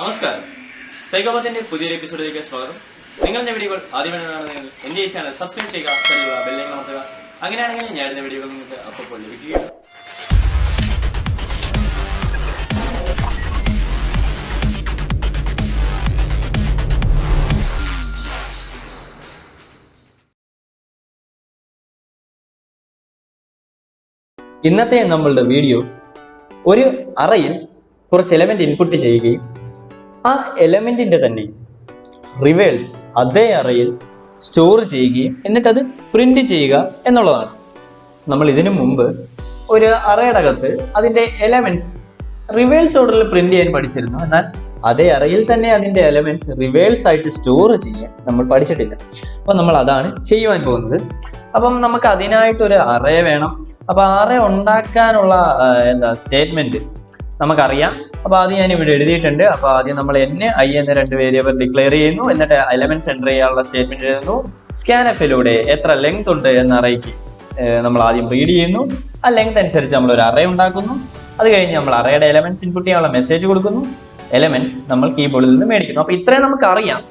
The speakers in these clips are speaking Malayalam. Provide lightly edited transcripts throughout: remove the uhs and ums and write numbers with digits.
നമസ്കാരം, സൈക്കോപാത്തിന്റെ പുതിയൊരു എപ്പിസോഡിലേക്ക് സ്വാഗതം. നിങ്ങളുടെ വീഡിയോകൾ ആദ്യമായി കാണുന്നതെങ്കിൽ എന്റെ ഈ ചാനൽ സബ്സ്ക്രൈബ് ചെയ്യുക, ബെല്ലൈക്കൺ അമർത്തുക. അങ്ങനെയാണെങ്കിൽ ഞാൻ ഇടുന്ന വീഡിയോകൾ നിങ്ങൾക്ക് അപ്പോൾ ലഭിക്കുകയുള്ളൂ. ഇന്നത്തെ നമ്മളുടെ വീഡിയോ ഒരു അറയിൽ കുറച്ച് എലമെന്റ് ഇൻപുട്ട് ചെയ്യുകയും ആ എലമെന്റിന്റെ തന്നെ റിവേഴ്സ് അതേ അറയിൽ സ്റ്റോർ ചെയ്യുകയും എന്നിട്ടത് പ്രിന്റ് ചെയ്യുക എന്നുള്ളതാണ്. നമ്മൾ ഇതിനു മുമ്പ് ഒരു അറയുടെ അകത്ത് അതിന്റെ എലമെന്റ്സ് റിവേഴ്സ് ഓർഡറിൽ പ്രിന്റ് ചെയ്യാൻ പഠിച്ചിരുന്നു. എന്നാൽ അതേ അറയിൽ തന്നെ അതിന്റെ എലമെന്റ്സ് റിവേഴ്സ് ആയിട്ട് സ്റ്റോർ ചെയ്യാൻ നമ്മൾ പഠിച്ചിട്ടില്ല. അപ്പം നമ്മൾ അതാണ് ചെയ്യുവാൻ പോകുന്നത്. അപ്പം നമുക്ക് അതിനായിട്ടൊരു അറേ വേണം. അപ്പം അറേ ഉണ്ടാക്കാനുള്ള സ്റ്റേറ്റ്മെന്റ് നമുക്കറിയാം. അപ്പോൾ ആദ്യം ഞാൻ ഇവിടെ എഴുതിയിട്ടുണ്ട്. അപ്പോൾ ആദ്യം നമ്മൾ i എന്ന രണ്ട് വേരിയബിൾ ഡിക്ലെയർ ചെയ്യുന്നു. എന്നിട്ട് എലമെന്റ്സ് എൻ്റർ ചെയ്യാനുള്ള സ്റ്റേറ്റ്മെന്റ് എഴുതുന്നു. സ്കാൻഎഫിലൂടെ എത്ര ലെങ്ത് ഉണ്ട് എന്ന അറേക്ക് നമ്മൾ ആദ്യം റീഡ് ചെയ്യുന്നു. ആ ലെങ്ത് അനുസരിച്ച് നമ്മൾ ഒരു അറേ ഉണ്ടാക്കുന്നു. അത് കഴിഞ്ഞ് നമ്മൾ അറേയുടെ എലമെന്റ്സ് ഇൻപുട്ട് ചെയ്യാനുള്ള മെസ്സേജ് കൊടുക്കുന്നു. എലമെന്റ്സ് നമ്മൾ കീബോർഡിൽ നിന്ന് മേടിക്കുന്നു. അപ്പോൾ ഇത്രയും നമുക്ക് അറിയാം.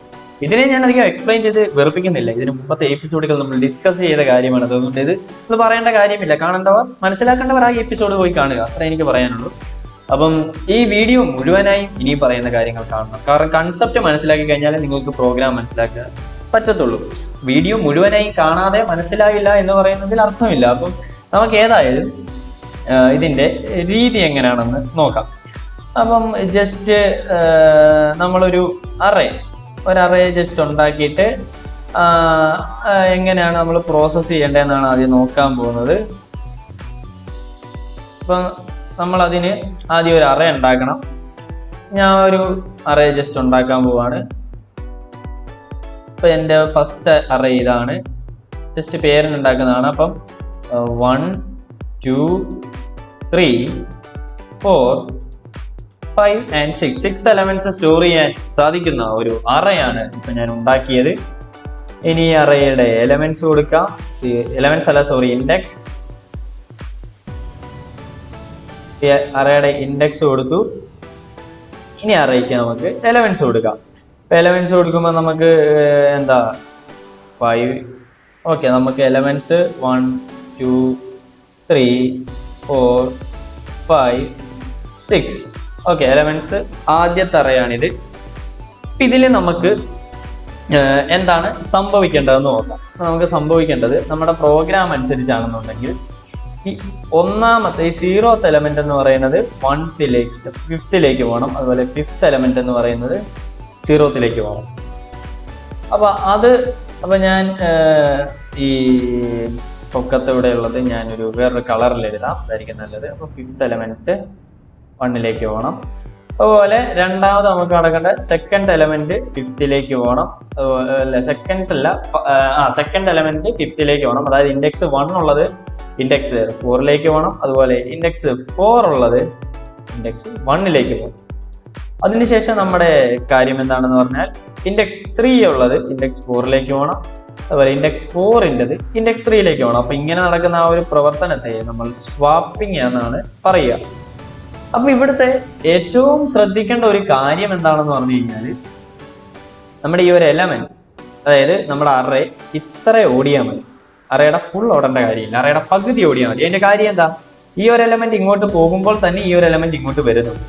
ഇതിനെ ഞാൻ അധികം എക്സ്പ്ലെയിൻ ചെയ്ത് വെറുപ്പിക്കുന്നില്ല. ഇതിന് മുമ്പത്തെ എപ്പിസോഡുകൾ നമ്മൾ ഡിസ്കസ് ചെയ്ത കാര്യമാണ്. അതുകൊണ്ട് ഇത് പറയേണ്ട കാര്യമില്ല. കാണേണ്ടവർ മനസ്സിലാക്കേണ്ടവർ ആ എപ്പിസോഡ് പോയി കാണുക. അത്ര എനിക്ക് പറയാനുള്ളൂ. അപ്പം ഈ വീഡിയോ മുഴുവനായി ഇനി പറയുന്ന കാര്യങ്ങൾ കാണണം. കാരണം കൺസെപ്റ്റ് മനസ്സിലാക്കി കഴിഞ്ഞാൽ നിങ്ങൾക്ക് പ്രോഗ്രാം മനസ്സിലാക്കാൻ പറ്റത്തുള്ളൂ. വീഡിയോ മുഴുവനായി കാണാതെ മനസ്സിലായില്ല എന്ന് പറയുന്നതിൽ അർത്ഥമില്ല. അപ്പം നമുക്ക് ഏതായാലും ഇതിൻ്റെ രീതി എങ്ങനെയാണെന്ന് നോക്കാം. അപ്പം ജസ്റ്റ് നമ്മളൊരു അറേ ജസ്റ്റ് ഉണ്ടാക്കിയിട്ട് എങ്ങനെയാണ് നമ്മൾ പ്രോസസ്സ് ചെയ്യേണ്ടതെന്നാണ് ആദ്യം നോക്കാൻ പോകുന്നത്. അപ്പം നമ്മളതിന് ആദ്യം ഒരു അറേ ഉണ്ടാക്കണം. ഞാൻ ഒരു അറേ ജസ്റ്റ് ഉണ്ടാക്കാൻ പോവാണ്. അപ്പം എൻ്റെ ഫസ്റ്റ് അറേ ഇതാണ്. ജസ്റ്റ് പേരിന് ഉണ്ടാക്കുന്നതാണ്. അപ്പം 1 2 3 4 5 and 6 എലമെന്റ്സ് സ്റ്റോർ ചെയ്യാൻ സാധിക്കുന്ന ഒരു അറയാണ് ഇപ്പം ഞാൻ ഉണ്ടാക്കിയത്. ഇനി അറേയുടെ എലമെന്റ്സ് കൊടുക്കാം. ഇൻഡെക്സ്. അറേയുടെ ഇൻഡെക്സ് കൊടുത്തു. ഇനി അറേക്ക് നമുക്ക് എലമെന്റ്സ് കൊടുക്കാം. എലമെന്റ്സ് കൊടുക്കുമ്പോൾ നമുക്ക് 5. ഓക്കെ, നമുക്ക് എലമെന്റ്സ് 1 2 3 4 5 6. ഓക്കെ, എലമെന്റ്സ് ആദ്യത്തെ അറയാണിത്. ഇതിൽ നമുക്ക് എന്താണ് സംഭവിക്കേണ്ടതെന്ന് നോക്കാം. നമുക്ക് സംഭവിക്കേണ്ടത് നമ്മുടെ പ്രോഗ്രാം അനുസരിച്ചാണെന്നുണ്ടെങ്കിൽ ഈ ഒന്നാമത്തെ ഈ 0th എലമെന്റ് എന്ന് പറയുന്നത് 5th പോകണം. അതുപോലെ 5th എലമെന്റ് എന്ന് പറയുന്നത് 0th പോകണം. അപ്പൊ ഞാൻ ഈ പൊക്കത്തോടെ ഉള്ളത് ഞാനൊരു വേറൊരു കളറിൽ എഴുതാം, അതായിരിക്കും നല്ലത്. അപ്പൊ 5th എലമെന്റ് 1 പോകണം. അതുപോലെ രണ്ടാമത് നമുക്ക് നടക്കേണ്ട സെക്കൻഡ് എലമെന്റ് 5th പോകണം. അതുപോലെ സെക്കൻഡ് എലമെന്റ് 5th പോകണം. അതായത് ഇൻഡെക്സ് 1 ഉള്ളത് ഇൻഡെക്സ് 4 പോകണം. അതുപോലെ ഇൻഡെക്സ് 4 ഉള്ളത് ഇൻഡെക്സ് 1 പോകും. അതിനുശേഷം നമ്മുടെ കാര്യം എന്താണെന്ന് പറഞ്ഞാൽ ഇൻഡെക്സ് 3 ഉള്ളത് ഇൻഡെക്സ് 4 പോകണം. അതുപോലെ ഇൻഡെക്സ് 4 ഇൻഡെക്സ് 3 പോകണം. അപ്പൊ ഇങ്ങനെ നടക്കുന്ന ആ ഒരു പ്രവർത്തനത്തെ നമ്മൾ സ്വാപ്പിംഗ് എന്നാണ് പറയുക. അപ്പൊ ഇവിടുത്തെ ഏറ്റവും ശ്രദ്ധിക്കേണ്ട ഒരു കാര്യം എന്താണെന്ന് പറഞ്ഞു കഴിഞ്ഞാൽ നമ്മുടെ ഈ ഒരു എലമെന്റ്, അതായത് നമ്മുടെ അറേ ഇത്ര ഓടിയാൽ മതി. അറേയുടെ ഫുൾ ഓടേണ്ട കാര്യമില്ല, അറേയുടെ പകുതി ഓടിയാൽ മതി. അതിന്റെ കാര്യം എന്താ? ഈ ഒരു എലമെന്റ് ഇങ്ങോട്ട് പോകുമ്പോൾ തന്നെ ഈ ഒരു എലമെന്റ് ഇങ്ങോട്ട് വരുന്നുണ്ട്.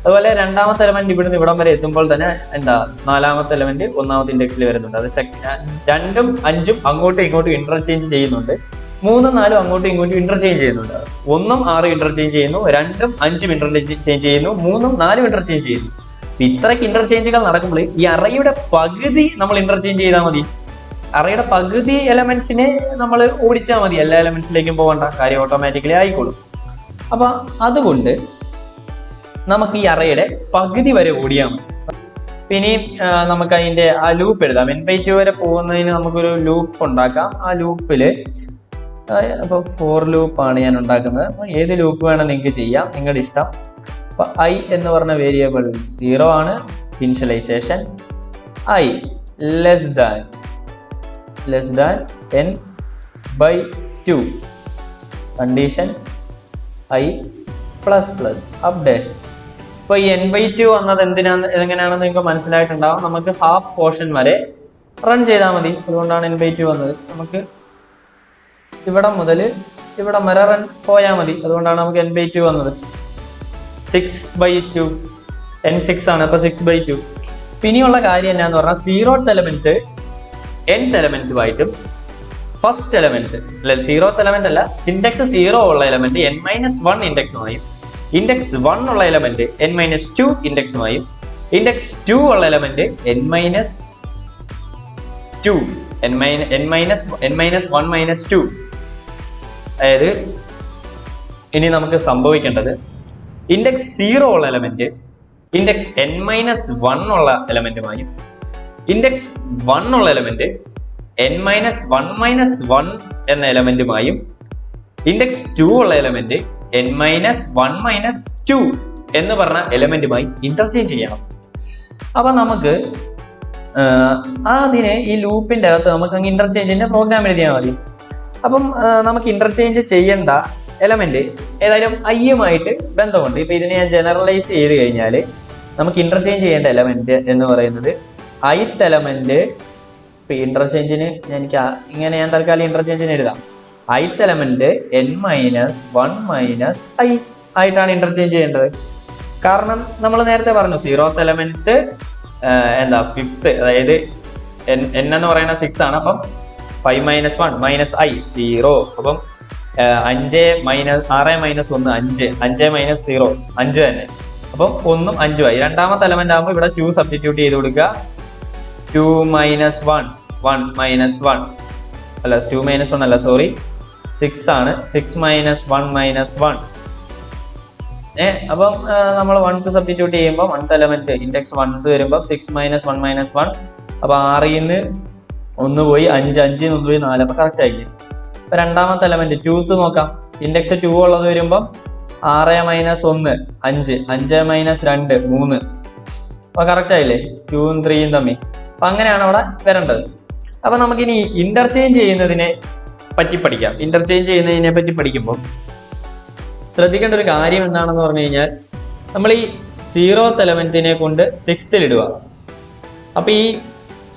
അതുപോലെ രണ്ടാമത്തെ എലമെന്റ് ഇവിടുന്ന് ഇവിടം വരെ എത്തുമ്പോൾ തന്നെ നാലാമത്തെ എലമെന്റ് 1ാമത്തെ ഇൻഡെക്സിൽ വരുന്നുണ്ട്. അത് 2ഉം 5ഉം അങ്ങോട്ടും ഇങ്ങോട്ടും ഇന്റർചേഞ്ച് ചെയ്യുന്നുണ്ട്. 3ഉം 4ഉം അങ്ങോട്ടും ഇങ്ങോട്ടും ഇന്റർചേഞ്ച് ചെയ്യുന്നുണ്ട്. 1ഉം 6ഉം ഇന്റർചേഞ്ച് ചെയ്യുന്നു, 2ഉം 5ഉം ഇന്റർചേഞ്ച് ചെയ്യുന്നു, 3ഉം 4ഉം ഇന്റർചേഞ്ച് ചെയ്യുന്നു. ഇത്രയ്ക്ക് ഇന്റർചേഞ്ചുകൾ നടക്കുമ്പോൾ ഈ അറയുടെ പകുതി നമ്മൾ ഇന്റർചേഞ്ച് ചെയ്താൽ മതി. അറയുടെ പകുതി എലമെന്റ്സിനെ നമ്മൾ ഓടിച്ചാൽ മതി. എല്ലാ എലമെന്റ്സിലേക്കും പോകേണ്ട കാര്യം ഓട്ടോമാറ്റിക്കലി ആയിക്കോളും. അപ്പൊ അതുകൊണ്ട് നമുക്ക് ഈ അറയുടെ പകുതി വരെ ഓടിയാൽ മതി. പിന്നെ നമുക്ക് അതിന്റെ ആ ലൂപ്പ് എഴുതാം. n/2 വരെ പോകുന്നതിന് നമുക്കൊരു ലൂപ്പ് ഉണ്ടാക്കാം. ആ ലൂപ്പില് അപ്പൊ 4 ലൂപ്പാണ് ഞാൻ ഉണ്ടാക്കുന്നത്. അപ്പൊ ഏത് ലൂപ്പ് വേണം നിങ്ങൾക്ക് ചെയ്യാം, നിങ്ങളുടെ ഇഷ്ടം. അപ്പൊ i എന്ന് പറഞ്ഞ വേരിയബിൾ 0 ആണ്. Initialisation i less than n/2. Condition i++ updation ഇപ്പൊ ഈ n/2 വന്നത് എങ്ങനെയാണെന്ന് നിങ്ങൾക്ക് മനസ്സിലായിട്ടുണ്ടാവും. നമുക്ക് ഹാഫ് പോർഷൻ വരെ റൺ ചെയ്താൽ മതി, അതുകൊണ്ടാണ് n/2 വന്നത്. നമുക്ക് ഇവിടെ മുതൽ ഇവിടെ വരെ റൺ പോയാൽ മതി, അതുകൊണ്ടാണ് നമുക്ക് n/2 വന്നത്. 6/2 n6 ആണ്, അപ്പൊ 6/2. ഇനിയുള്ള കാര്യം എന്നാന്ന് പറഞ്ഞാൽ 0th എലമെന്റ് nth എലമെന്റുമായിട്ടും ഫസ്റ്റ് എലമെന്റ് അല്ലെ 0th എലമെന്റ് അല്ല, സിൻഡെക്സ് 0 ഉള്ള എലമെന്റ് n-1 ഇൻഡെക്സുമായും, ഇൻഡെക്സ് 1 ഉള്ള എലമെന്റ് n-2 ഇൻഡെക്സുമായും, ഇൻഡെക്സ് 2 ഉള്ള എലമെന്റ് n-2 n-1-2. അതായത് ഇനി നമുക്ക് സംഭവിക്കേണ്ടത് ഇൻഡെക്സ് 0 ഉള്ള എലമെന്റ് ഇൻഡെക്സ് n-1 ഉള്ള എലമെന്റുമായും, ഇൻഡെക്സ് 1 ഉള്ള എലമെന്റ് n-1-1 എന്ന എലമെന്റുമായും, ഇൻഡെക്സ് 2 ഉള്ള എലമെന്റ് n-1-2 എന്ന് പറഞ്ഞ എലമെന്റുമായി ഇന്റർചേഞ്ച് ചെയ്യണം. അപ്പൊ നമുക്ക് അതിന് ഈ ലൂപ്പിന്റെ അകത്ത് നമുക്ക് അങ്ങ് ഇന്റർചേഞ്ചിന്റെ പ്രോഗ്രാം എഴുതിയാൽ മതി. അപ്പം നമുക്ക് ഇന്റർചേഞ്ച് ചെയ്യേണ്ട എലമെന്റ് ഏതായാലും ഐയുമായിട്ട് ബന്ധമുണ്ട്. ഇപ്പൊ ഇതിനെ ഞാൻ ജനറലൈസ് ചെയ്ത് കഴിഞ്ഞാൽ നമുക്ക് ഇന്റർചേഞ്ച് ചെയ്യേണ്ട എലമെന്റ് എന്ന് പറയുന്നത് ith എലമെന്റ്. ഇപ്പൊ ഇന്റർചേഞ്ചിന് ഞാൻ തൽക്കാലം ഇന്റർചേഞ്ചിന് എഴുതാം. ith എലമെന്റ് n-1 - i ആയിട്ടാണ് ഇന്റർചേഞ്ച് ചെയ്യേണ്ടത്. കാരണം നമ്മൾ നേരത്തെ പറഞ്ഞു 0th എലമെന്റ് ഫിഫ്ത്ത്, അതായത് n എന്ന് പറയുന്ന 6 ആണ്. അപ്പം 5 - 1 - i 0. അപ്പം 6 - 1 5, 5 - 0 5 തന്നെ. അപ്പം 1 - 5 ആയി. രണ്ടാമത്തെ എലമെന്റ് ആകുമ്പോൾ ഇവിടെ 2 സബ്സ്റ്റിറ്റ്യൂട്ട് ചെയ്ത് കൊടുക്കുക. 2 - 1 1 - 1 അല്ല 2 - 1 അല്ല, സോറി 6 ആണ്. 6 - 1 - 1. അപ്പം നമ്മൾ 1 സബ്സ്റ്റിറ്റ്യൂട്ട് ചെയ്യുമ്പോൾ 1th എലമെന്റ് ഇൻഡെക്സ് 1 വരുമ്പോൾ 6 - 1 - 1. അപ്പൊ 6ന്ന് 1 പോയി, 5 5 1 പോയി 4. അപ്പൊ കറക്റ്റ് ആയില്ലേ? ഇപ്പൊ രണ്ടാമത്തെ എലമെന്റ് 2th നോക്കാം. ഇൻഡെക്സ് 2 ഉള്ളത് വരുമ്പോൾ 6 - 1 5, 5 - 2 3. അപ്പൊ കറക്റ്റ് ആയില്ലേ 2ഉം 3ഉം തമ്മിൽ? അപ്പൊ അങ്ങനെയാണ് അവിടെ വരേണ്ടത്. അപ്പൊ നമുക്കിനി ഇന്റർചേഞ്ച് ചെയ്യുന്നതിനെ പറ്റി പഠിക്കാം. ഇന്റർചേഞ്ച് ചെയ്യുന്നതിനെ പറ്റി പഠിക്കുമ്പോൾ ശ്രദ്ധിക്കേണ്ട ഒരു കാര്യം എന്താണെന്ന് പറഞ്ഞു കഴിഞ്ഞാൽ, നമ്മൾ ഈ 0th എലമെന്റിനെ കൊണ്ട് 6th ഇടുക. അപ്പൊ ഈ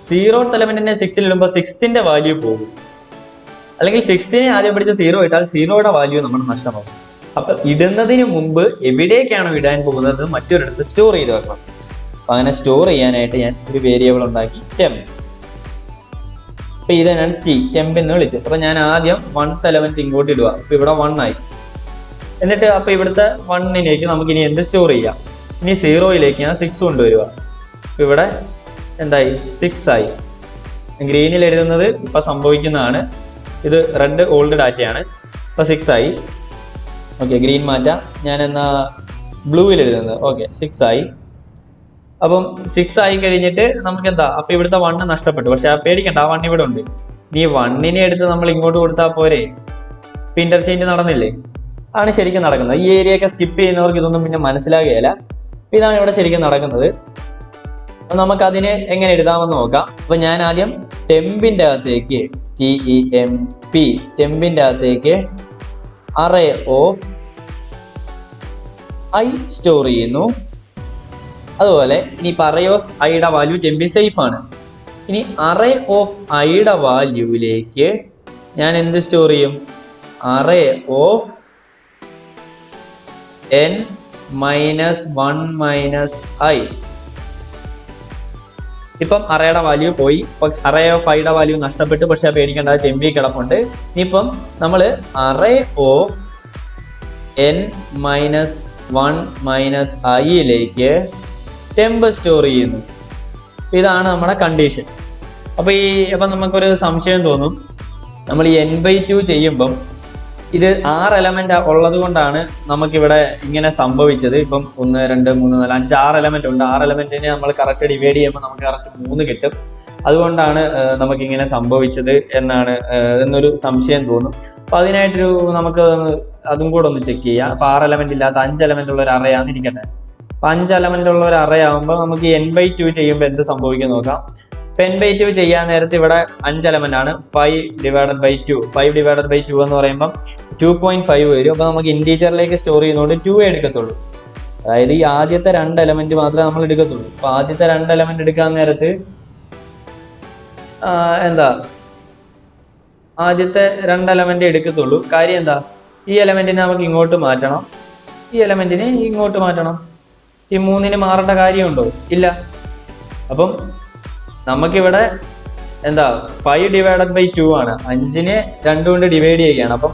0th എലമെന്റിനെ 6th ഇടുമ്പോൾ 6ന്റെ വാല്യൂ പോകും. അല്ലെങ്കിൽ 6നെ ആദ്യം പിടിച്ച് 0 ഇട്ടാൽ 0യുടെ വാല്യൂ നമ്മൾ നഷ്ടമാകും. അപ്പൊ ഇടുന്നതിന് മുമ്പ് എവിടേക്കാണോ ഇടാൻ പോകുന്നത് മറ്റൊരിടത്ത് സ്റ്റോർ ചെയ്ത് വെക്കണം. അപ്പൊ അങ്ങനെ സ്റ്റോർ ചെയ്യാനായിട്ട് ഞാൻ ഒരു വേരിയബിൾ ഉണ്ടാക്കി, temp. അപ്പൊ ഇതാണ് temp എന്ന് വിളിച്ചത്. അപ്പൊ ഞാൻ ആദ്യം 1th എലമെന്റ് ഇങ്ങോട്ട് ഇടുക. അപ്പൊ ഇവിടെ 1 ആയി. എന്നിട്ട് അപ്പൊ ഇവിടുത്തെ 1ലേക്ക് നമുക്ക് ഇനി എന്ത് സ്റ്റോർ ചെയ്യാം? ഇനി 0യിലേക്ക് ഞാൻ 6 കൊണ്ടുവരിക. അപ്പൊ ഇവിടെ എന്തായി? 6 ആയി. ഗ്രീനിൽ എഴുതുന്നത് ഇപ്പൊ സംഭവിക്കുന്നതാണ്. ഇത് റെഡ് ഓൾഡ് ഡാറ്റയാണ്. ഇപ്പൊ 6 ആയി. ഓക്കെ, ഗ്രീൻ മാറ്റാം. ഞാൻ എന്നാ ബ്ലൂവിൽ എഴുതുന്നത്. ഓക്കെ, 6 ആയി. അപ്പം 6 ആയി കഴിഞ്ഞിട്ട് നമുക്ക് എന്താ? അപ്പൊ ഇവിടുത്തെ 1 നഷ്ടപ്പെട്ടു. പക്ഷെ പേടിക്കണ്ട, ആ 1 ഇവിടെ ഉണ്ട്. ഇനി 1നെ എടുത്ത് നമ്മൾ ഇങ്ങോട്ട് കൊടുത്താൽ പോരെ? ഇപ്പൊ ഇന്റർചേഞ്ച് നടന്നില്ലേ? ആണ് ശരിക്കും നടക്കുന്നത്. ഈ ഏരിയ ഒക്കെ സ്കിപ്പ് ചെയ്യുന്നവർക്ക് ഇതൊന്നും പിന്നെ മനസ്സിലാകുകയില്ല. ഇതാണ് ഇവിടെ ശരിക്കും നടക്കുന്നത്. നമുക്ക് അതിനെ എങ്ങനെ എഴുതാമെന്ന് നോക്കാം. അപ്പൊ ഞാൻ ആദ്യം ടെമ്പിന്റെ അകത്തേക്ക് ടെമ്പിന്റെ അകത്തേക്ക് array of i സ്റ്റോർ ചെയ്യുന്നു. അതുപോലെ ഇനി array of iയുടെ വാല്യൂ ടെമ്പിൽ സേഫ് ആണ്. ഇനി array of iയുടെ വാല്യൂവിലേക്ക് ഞാൻ എന്ത് സ്റ്റോർ ചെയ്യും? array of n-1 - i. ഇപ്പം അറേയുടെ വാല്യൂ പോയി. array of iയുടെ വാല്യൂ നഷ്ടപ്പെട്ടു. പക്ഷെ പേടിക്കേണ്ട, ടെമ്പി കിടപ്പുണ്ട്. ഇനിയിപ്പം നമ്മൾ array of n-1 - iയിലേക്ക് ടെമ്പ് സ്റ്റോർ ചെയ്യുന്നു. ഇതാണ് നമ്മുടെ കണ്ടീഷൻ. അപ്പം നമുക്കൊരു സംശയം തോന്നും. നമ്മൾ ഈ n/2 ചെയ്യുമ്പം ഇത് 6 എലമെന്റ് ഉള്ളത് കൊണ്ടാണ് നമുക്കിവിടെ ഇങ്ങനെ സംഭവിച്ചത്. ഇപ്പം 1 2 3 4 5 6 എലമെന്റ് ഉണ്ട്. 6 എലമെന്റിനെ നമ്മൾ കറക്റ്റ് ഡിവൈഡ് ചെയ്യുമ്പോൾ നമുക്ക് കറക്റ്റ് 3 കിട്ടും. അതുകൊണ്ടാണ് നമുക്കിങ്ങനെ സംഭവിച്ചത് എന്നൊരു സംശയം തോന്നും. അപ്പൊ അതിനായിട്ടൊരു നമുക്ക് അതും കൂടെ ഒന്ന് ചെക്ക് ചെയ്യാം. അപ്പൊ 6 എലമെന്റ് ഇല്ലാത്ത 5 എലമെന്റ് ഉള്ള ഒരു അറേ ആണെന്നിരിക്കട്ടെ. അപ്പൊ 5 എലമെന്റ് ഉള്ള ഒരു അറേ ആകുമ്പോൾ നമുക്ക് n/2 ചെയ്യുമ്പോൾ എന്ത് സംഭവിക്കും നോക്കാം. n/2 ചെയ്യാൻ നേരത്തെ ഇവിടെ 5 എലമെന്റ് ആണ്. 5/2 എന്ന് പറയുമ്പോൾ 2.5 വരും. അപ്പൊ നമുക്ക് ഇന്റീജറിലേക്ക് സ്റ്റോർ ചെയ്യുന്നതുകൊണ്ട് 2 എടുക്കത്തുള്ളൂ. അതായത് ഈ ആദ്യത്തെ 2 എലമെന്റ് മാത്രമേ നമ്മൾ എടുക്കത്തുള്ളൂ. അപ്പൊ ആദ്യത്തെ 2 എലമെന്റ് എടുക്കാൻ നേരത്ത് എന്താ ആദ്യത്തെ 2 എലമെന്റ് എടുക്കത്തുള്ളൂ. കാര്യം എന്താ, ഈ എലമെന്റിനെ നമുക്ക് ഇങ്ങോട്ട് മാറ്റണം, ഈ എലമെന്റിനെ ഇങ്ങോട്ട് മാറ്റണം. ഈ 3ന് മാറേണ്ട കാര്യമുണ്ടോ? ഇല്ല. അപ്പം നമുക്കിവിടെ എന്താ 5/2 ആണ്. 5നെ 2 കൊണ്ട് ഡിവൈഡ് ചെയ്യുകയാണ്. അപ്പം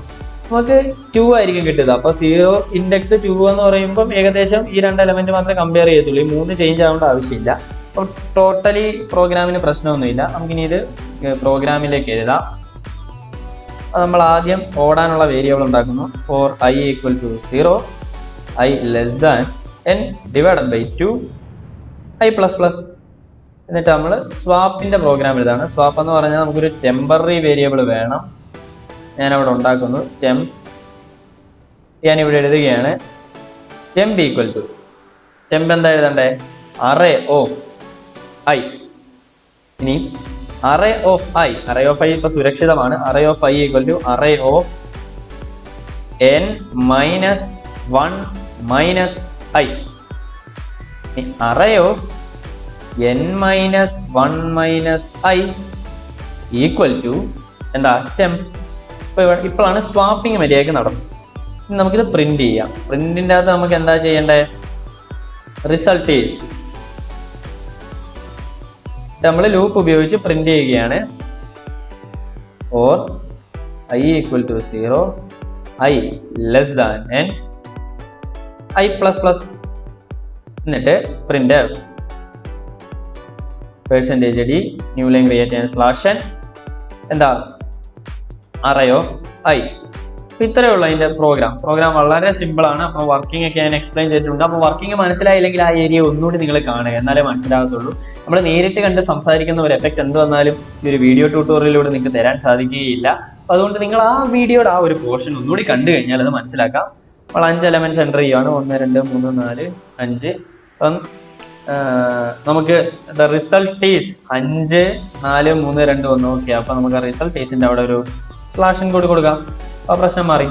നമുക്ക് 2 ആയിരിക്കും കിട്ടുക. അപ്പൊ 0 ഇൻഡെക്സ് 2 എന്ന് പറയുമ്പോൾ ഏകദേശം ഈ 2 എലമെന്റ് മാത്രമേ കമ്പയർ ചെയ്യത്തുള്ളൂ. ഈ 3 ചേഞ്ച് ആവേണ്ട ആവശ്യമില്ല. അപ്പോൾ ടോട്ടലി പ്രോഗ്രാമിന് പ്രശ്നമൊന്നുമില്ല. നമുക്കിനി ഇത് പ്രോഗ്രാമിലേക്ക് എഴുതാം. നമ്മൾ ആദ്യം ഓടാനുള്ള വേരിയബിൾ ഉണ്ടാക്കുന്നു. For i equal to 0, i less than n divided by 2 i plus plus. എന്നിട്ട് നമ്മൾ സ്വാപ്പിന്റെ പ്രോഗ്രാം എഴുതാണ്. സ്വാപ്പ് എന്ന് പറഞ്ഞാൽ നമുക്കൊരു ടെമ്പററി വേരിയബിൾ വേണം. ഞാനവിടെ ഉണ്ടാക്കുന്നു ടെംപ്. ഞാനിവിടെ എഴുതുകയാണ് ടെംപ് ഈക്വൽ ടു, ടെംപ് എന്താ എഴുതണ്ടേ, അറേ ഓഫ് i. ഇനി array of i, array of i ഇപ്പൊ സുരക്ഷിതമാണ്. Array of i equal to array of n minus 1 minus i. Array of n minus 1 minus i equal to എന്താ, ടെംപ്. ഇപ്പോഴാണ് സ്വാപ്പിംഗ് മര്യാദയ്ക്ക് നടന്നത്. ഇനി നമുക്കിത് പ്രിന്റ് ചെയ്യാം. പ്രിന്റിൻ്റെ അകത്ത് നമുക്ക് എന്താ ചെയ്യേണ്ടേ, റിസൾട്ട് ഈസ്, നമ്മൾ ലൂപ്പ് ഉപയോഗിച്ച് പ്രിന്റ് ചെയ്യുകയാണ്. For i equal to 0, i less than n, i plus plus. എന്നിട്ട് printf %d new line create ചെയ്യാൻ സ്ലാഷ് n എന്താ, അറേ ഓഫ് i. ഇത്രയേ ഉള്ളൂ അതിന്റെ പ്രോഗ്രാം വളരെ സിമ്പിൾ ആണ്. അപ്പോൾ വർക്കിംഗ് ഒക്കെ ഞാൻ എക്സ്പ്ലെയിൻ ചെയ്തിട്ടുണ്ട്. അപ്പോൾ വർക്കിംഗ് മനസ്സിലായില്ലെങ്കിൽ ആ ഏരിയ ഒന്നുകൂടി നിങ്ങൾ കാണുക, എന്നാലേ മനസ്സിലാകത്തുള്ളൂ. നമ്മൾ നേരിട്ട് കണ്ട് സംസാരിക്കുന്ന ഒരു എഫക്റ്റ് എന്ത് വന്നാലും ഈ ഒരു വീഡിയോ ട്യൂട്ടോറിയലിലൂടെ നിങ്ങൾക്ക് തരാൻ സാധിക്കുകയില്ല. അപ്പോൾ അതുകൊണ്ട് നിങ്ങൾ ആ വീഡിയോയുടെ ആ ഒരു പോർഷൻ ഒന്നുകൂടി കണ്ടു കഴിഞ്ഞാൽ അത് മനസ്സിലാക്കാം. നമ്മൾ 5 എലമെന്റ്സ് എൻ്റർ ചെയ്യുകയാണ്. 1 2 3 4 5. അപ്പം നമുക്ക് റിസൾട്ട് ഈസ് 5 4 3 2 1. ഓക്കെ, അപ്പൊ നമുക്ക് റിസൾട്ട് ഈസിന്റെ അവിടെ ഒരു സ്ലാഷ് n കൂടി കൊടുക്കാം. ആ പ്രശ്നം മാറി.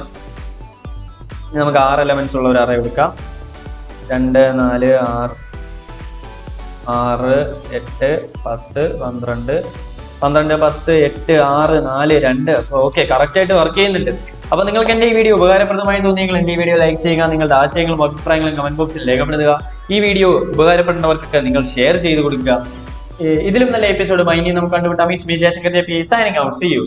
ഇനി നമുക്ക് 6 എലമെന്റ്സ് ഉള്ള ഒരു അറേ എടുക്കാം. 2 4 6 6 8 10 12 12 10 8 6 4 2. അപ്പോൾ ഓക്കെ, കറക്റ്റ് ആയിട്ട് വർക്ക് ചെയ്യുന്നുണ്ട്. അപ്പൊ നിങ്ങൾക്ക് എന്റെ ഈ വീഡിയോ ഉപകാരപ്രദമായി തോന്നിയെങ്കിൽ എന്റെ ഈ വീഡിയോ ലൈക്ക് ചെയ്യുക, നിങ്ങളുടെ ആശയങ്ങളും അഭിപ്രായങ്ങളും കമന്റ് ബോക്സിൽ രേഖപ്പെടുത്തുക. ഈ വീഡിയോ ഉപകാരപ്പെടുന്നവർക്കൊക്കെ നിങ്ങൾ ഷെയർ ചെയ്ത് കൊടുക്കുക. ഇതിലും നല്ല എപ്പിസോഡുമായി ഇനി നമുക്ക് കണ്ടുപിട്ടാം. It's me Jayashankar JP signing out. See U.